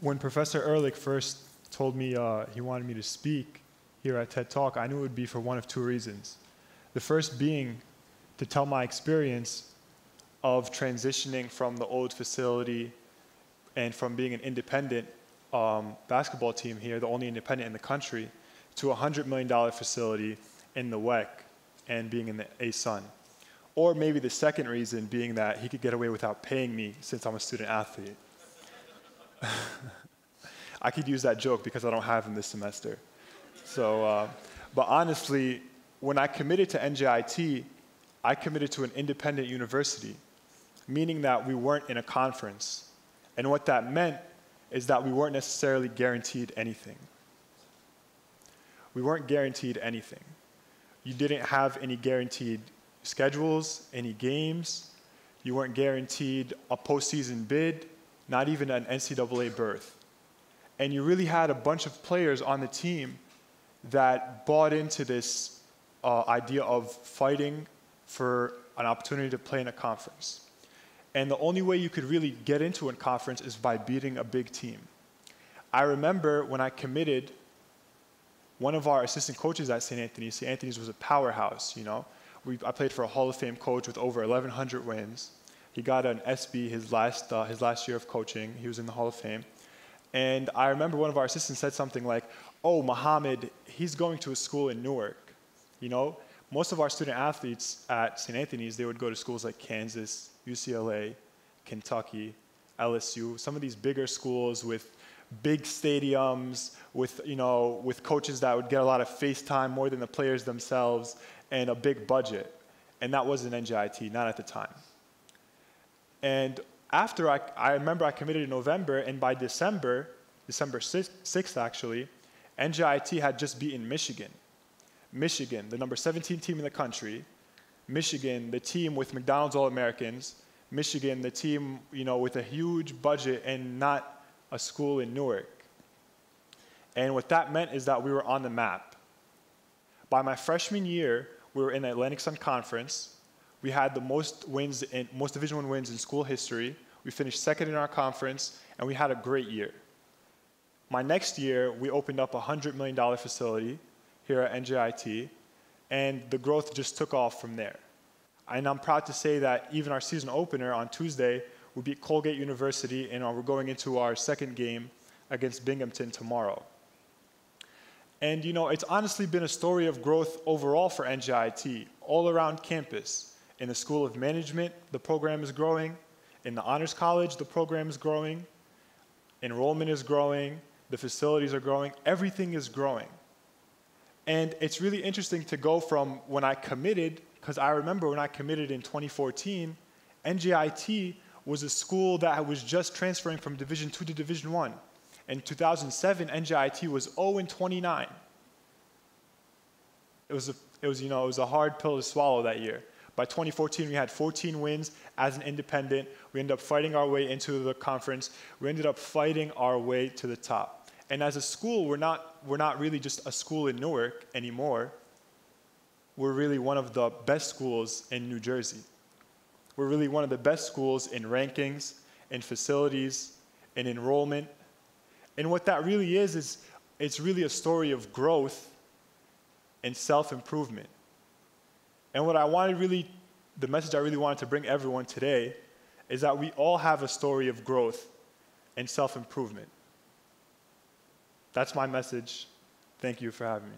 When Professor Ehrlich first told me he wanted me to speak here at TED Talk, I knew it would be for one of two reasons. The first being to tell my experience of transitioning from the old facility and from being an independent basketball team here, the only independent in the country, to a $100 million facility in the WEC and being in the ASUN. Or maybe the second reason being that he could get away without paying me since I'm a student athlete. I could use that joke because I don't have him this semester. So, but honestly, when I committed to NJIT, I committed to an independent university, meaning that we weren't in a conference. And what that meant is that we weren't necessarily guaranteed anything. We weren't guaranteed anything. You didn't have any guaranteed schedules, any games. You weren't guaranteed a postseason bid, not even an NCAA berth. And you really had a bunch of players on the team that bought into this idea of fighting for an opportunity to play in a conference. And the only way you could really get into a conference is by beating a big team. I remember when I committed, one of our assistant coaches at St. Anthony's was a powerhouse, you know. I played for a Hall of Fame coach with over 1,100 wins. He got an SB his last year of coaching. He was in the Hall of Fame. And I remember one of our assistants said something like, "Oh, Mohamed, he's going to a school in Newark." You know, most of our student athletes at St. Anthony's, they would go to schools like Kansas, UCLA, Kentucky, LSU, some of these bigger schools with big stadiums, with coaches that would get a lot of face time more than the players themselves, and a big budget. And that wasn't NJIT, not at the time. And after I remember I committed in November, and by December 6th actually, NJIT had just beaten Michigan. Michigan, the number 17 team in the country. Michigan, the team with McDonald's All-Americans. Michigan, the team, with a huge budget and not a school in Newark. And what that meant is that we were on the map. By my freshman year, we were in the Atlantic Sun Conference. We had the most Division I wins in school history. We finished second in our conference, and we had a great year. My next year, we opened up a $100 million facility here at NJIT, and the growth just took off from there. And I'm proud to say that even our season opener on Tuesday, we beat Colgate University, and we're going into our second game against Binghamton tomorrow. And it's honestly been a story of growth overall for NJIT, all around campus. In the School of Management, the program is growing. In the Honors College, the program is growing. Enrollment is growing. The facilities are growing. Everything is growing. And it's really interesting to go from when I committed, because I remember when I committed in 2014, NJIT was a school that was just transferring from Division II to Division I. In 2007, NJIT was 0-29. It was a hard pill to swallow that year. By 2014, we had 14 wins as an independent. We ended up fighting our way into the conference. We ended up fighting our way to the top. And as a school, we're not really just a school in Newark anymore. We're really one of the best schools in New Jersey. We're really one of the best schools in rankings, in facilities, in enrollment. And what that really is it's really a story of growth and self-improvement. And the message I really wanted to bring everyone today is that we all have a story of growth and self-improvement. That's my message. Thank you for having me.